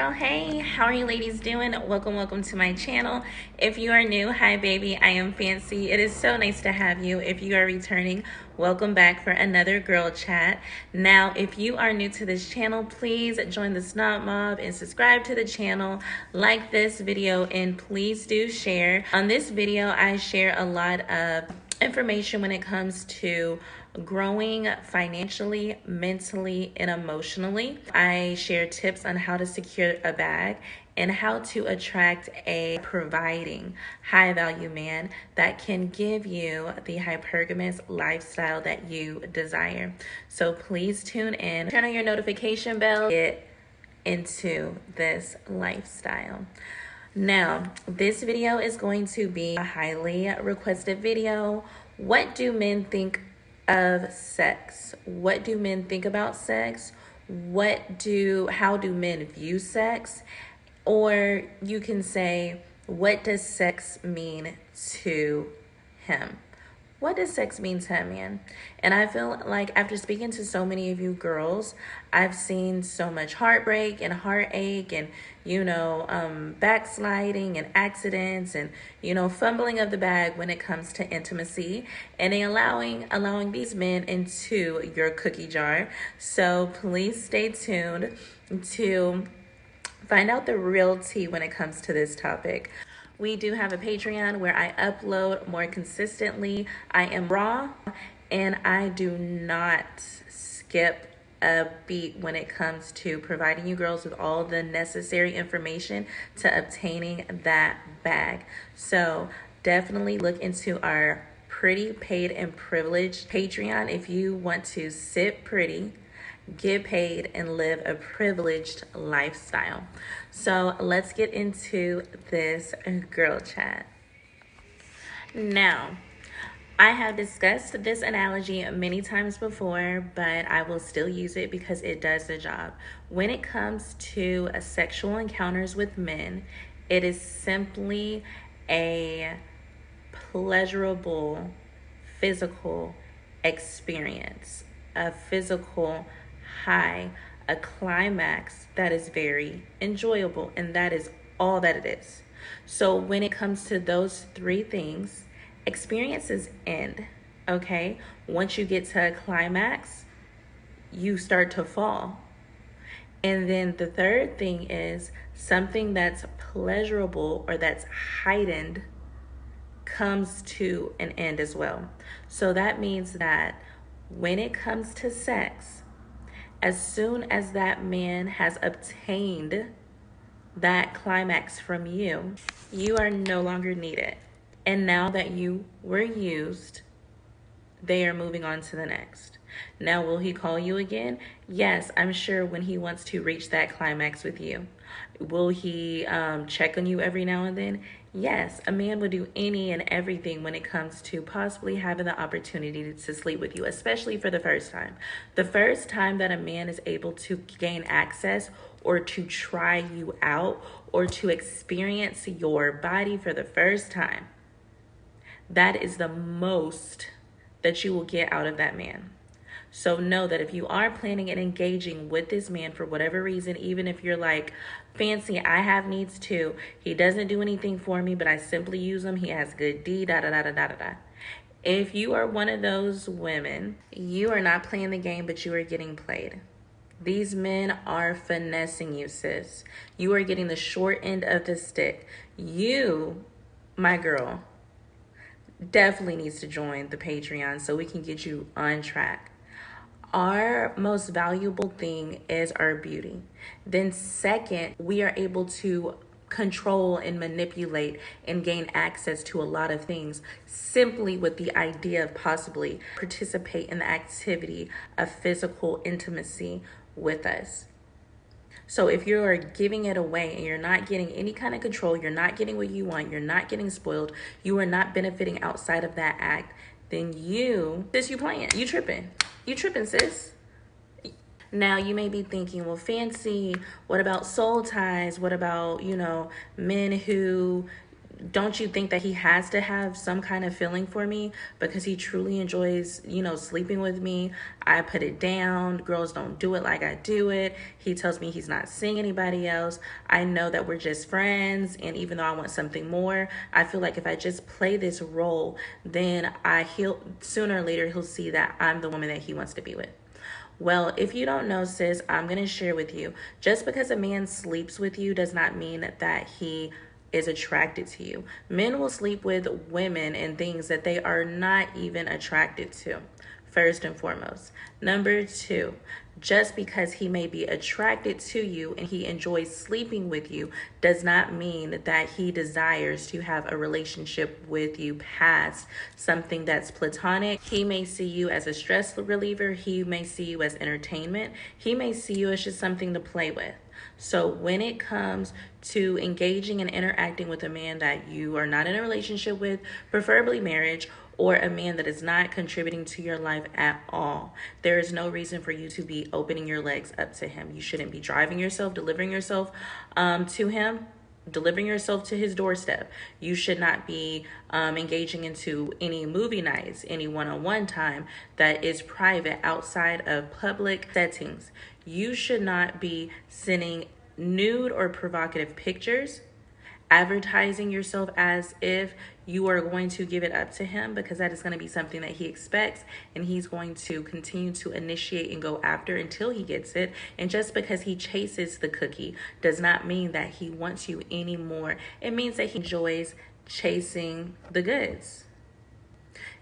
girl. Hey, how are you ladies doing? Welcome to my channel. If you are new, hi baby, I am Fancy. It is so nice to have you. If you are returning, welcome back for another girl chat. Now, if you are new to this channel, please join the Snob Mob and subscribe to the channel, like this video, and please do share. On this video, I share a lot of information when it comes to growing financially, mentally, and emotionally. I share tips on how to secure a bag and how to attract a providing, high value man that can give you the hypergamous lifestyle that you desire. So please tune in, turn on your notification bell, get into this lifestyle. Now, this video is going to be a highly requested video. What do men think of sex? What do men think about sex? How do men view sex? Or you can say, what does sex mean to him? What does sex mean to a man? And I feel like after speaking to so many of you girls, I've seen so much heartbreak and heartache and, backsliding and accidents and, fumbling of the bag when it comes to intimacy and allowing these men into your cookie jar. So please stay tuned to find out the real tea when it comes to this topic. We do have a Patreon where I upload more consistently. I am raw and I do not skip a beat when it comes to providing you girls with all the necessary information to obtaining that bag. So definitely look into our pretty, paid, and privileged Patreon if you want to sit pretty, get paid, and live a privileged lifestyle. So let's get into this girl chat. Now, I have discussed this analogy many times before, but I will still use it because it does the job. When it comes to sexual encounters with men, it is simply a pleasurable physical experience, a physical high, a climax that is very enjoyable, and that is all that it is. So when it comes to those three things, experiences end, okay? Once you get to a climax, you start to fall. And then the third thing is something that's pleasurable or that's heightened comes to an end as well. So that means that when it comes to sex, as soon as that man has obtained that climax from you, you are no longer needed. And now that you were used, they are moving on to the next. Now, will he call you again? Yes, I'm sure when he wants to reach that climax with you. Will he check on you every now and then? Yes, a man will do any and everything when it comes to possibly having the opportunity to sleep with you, especially for the first time. The first time that a man is able to gain access or to try you out or to experience your body for the first time, that is the most that you will get out of that man. So know that if you are planning and engaging with this man for whatever reason, even if you're like, Fancy, I have needs too. He doesn't do anything for me, but I simply use him. He has good D, da, da, da, da, da, da, da. If you are one of those women, you are not playing the game, but you are getting played. These men are finessing you, sis. You are getting the short end of the stick. You, my girl, definitely needs to join the Patreon so we can get you on track. Our most valuable thing is our beauty. Then second, we are able to control and manipulate and gain access to a lot of things simply with the idea of possibly participate in the activity of physical intimacy with us. So if you're giving it away and you're not getting any kind of control, you're not getting what you want, you're not getting spoiled, you are not benefiting outside of that act, then you playing, you tripping, sis. Now you may be thinking, well, Fancy, what about soul ties? What about, men who don't you think that he has to have some kind of feeling for me because he truly enjoys, sleeping with me? I put it down. Girls don't do it like I do it. He tells me he's not seeing anybody else. I know that we're just friends. And even though I want something more, I feel like if I just play this role, then he'll sooner or later he'll see that I'm the woman that he wants to be with. Well, if you don't know, sis, I'm going to share with you. Just because a man sleeps with you does not mean that he is attracted to you. Men will sleep with women and things that they are not even attracted to, first and foremost. Number two, just because he may be attracted to you and he enjoys sleeping with you does not mean that he desires to have a relationship with you past something that's platonic. He may see you as a stress reliever. He may see you as entertainment. He may see you as just something to play with. So when it comes to engaging and interacting with a man that you are not in a relationship with, preferably marriage, or a man that is not contributing to your life at all, there is no reason for you to be opening your legs up to him. You shouldn't be driving yourself, delivering yourself to him, delivering yourself to his doorstep. You should not be engaging into any movie nights, any one-on-one time that is private outside of public settings. You should not be sending nude or provocative pictures, advertising yourself as if you are going to give it up to him, because that is going to be something that he expects and he's going to continue to initiate and go after until he gets it. And just because he chases the cookie does not mean that he wants you anymore. It means that he enjoys chasing the goods.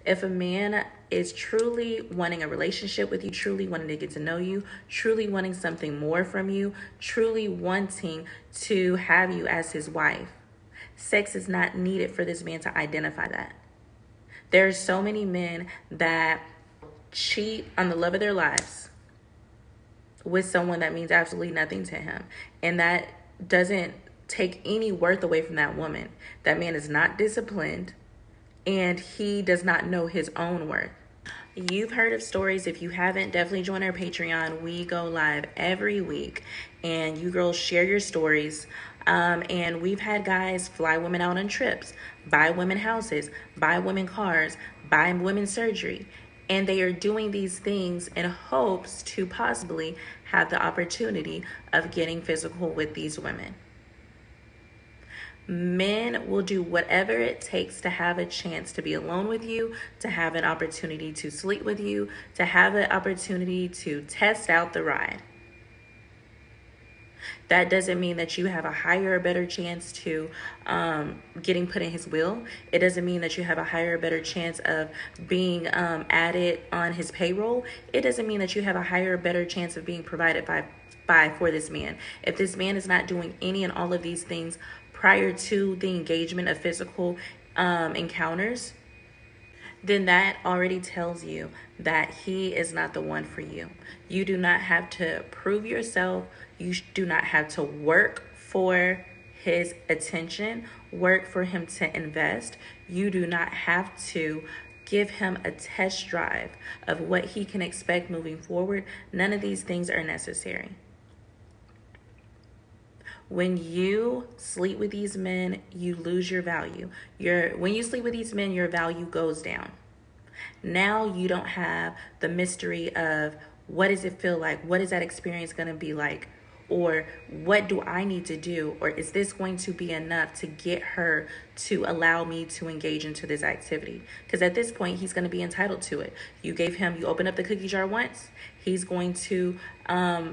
If a man is truly wanting a relationship with you, truly wanting to get to know you, truly wanting something more from you, truly wanting to have you as his wife, sex is not needed for this man to identify that. There are so many men that cheat on the love of their lives with someone that means absolutely nothing to him. And that doesn't take any worth away from that woman. That man is not disciplined and he does not know his own worth. You've heard of stories. If you haven't, definitely join our Patreon. We go live every week and you girls share your stories. And we've had guys fly women out on trips, buy women houses, buy women cars, buy women surgery. And they are doing these things in hopes to possibly have the opportunity of getting physical with these women. Men will do whatever it takes to have a chance to be alone with you, to have an opportunity to sleep with you, to have an opportunity to test out the ride. That doesn't mean that you have a higher or better chance to getting put in his will. It doesn't mean that you have a higher or better chance of being added on his payroll. It doesn't mean that you have a higher or better chance of being provided for this man. If this man is not doing any and all of these things prior to the engagement of physical encounters, then that already tells you that he is not the one for you. You do not have to prove yourself. You do not have to work for his attention, work for him to invest. You do not have to give him a test drive of what he can expect moving forward. None of these things are necessary. When you sleep with these men, you lose your value. When you sleep with these men, your value goes down. Now you don't have the mystery of what does it feel like? What is that experience going to be like? Or what do I need to do? Or is this going to be enough to get her to allow me to engage into this activity? Because at this point, he's going to be entitled to it. You open up the cookie jar once. He's going to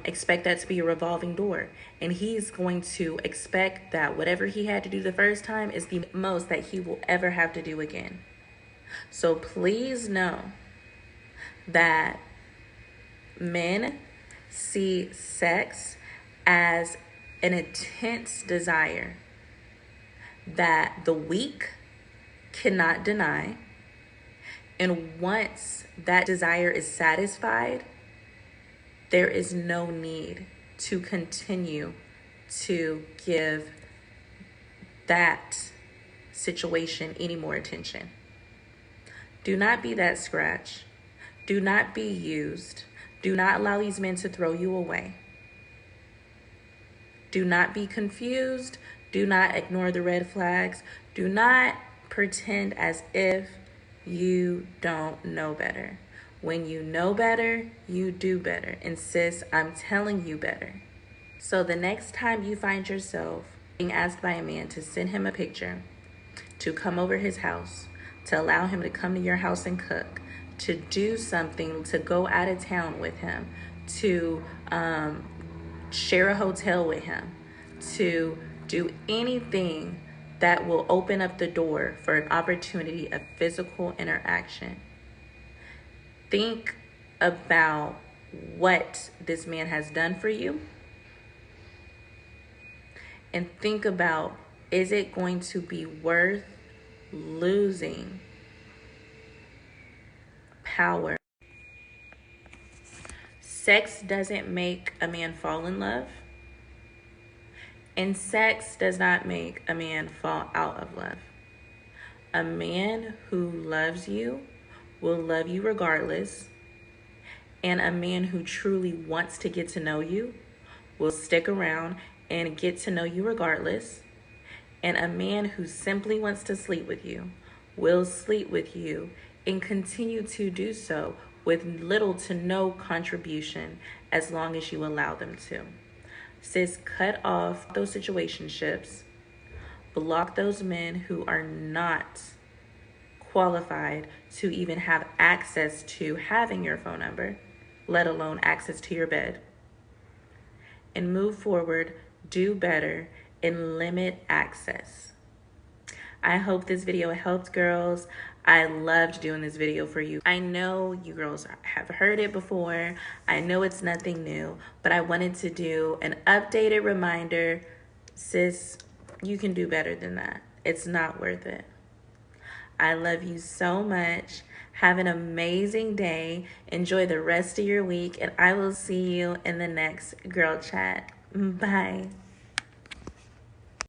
expect that to be a revolving door. And he's going to expect that whatever he had to do the first time is the most that he will ever have to do again. So please know that men see sex as an intense desire that the weak cannot deny. And once that desire is satisfied, there is no need to continue to give that situation any more attention. Do not be that scratch. Do not be used. Do not allow these men to throw you away. Do not be confused. Do not ignore the red flags. Do not pretend as if you don't know better. When you know better, you do better. And sis, I'm telling you better. So the next time you find yourself being asked by a man to send him a picture, to come over his house, to allow him to come to your house and cook, to do something, to go out of town with him, to share a hotel with him, to do anything that will open up the door for an opportunity of physical interaction. Think about what this man has done for you, and think about, is it going to be worth losing power? Sex doesn't make a man fall in love, and sex does not make a man fall out of love. A man who loves you will love you regardless, and a man who truly wants to get to know you will stick around and get to know you regardless. And a man who simply wants to sleep with you will sleep with you and continue to do so with little to no contribution as long as you allow them to. Sis, cut off those situationships. Block those men who are not qualified to even have access to having your phone number, let alone access to your bed. And move forward, do better, and limit access. I hope this video helped, girls. I loved doing this video for you. I know you girls have heard it before. I know it's nothing new, but I wanted to do an updated reminder. Sis, you can do better than that. It's not worth it. I love you so much. Have an amazing day. Enjoy the rest of your week, and I will see you in the next girl chat. Bye.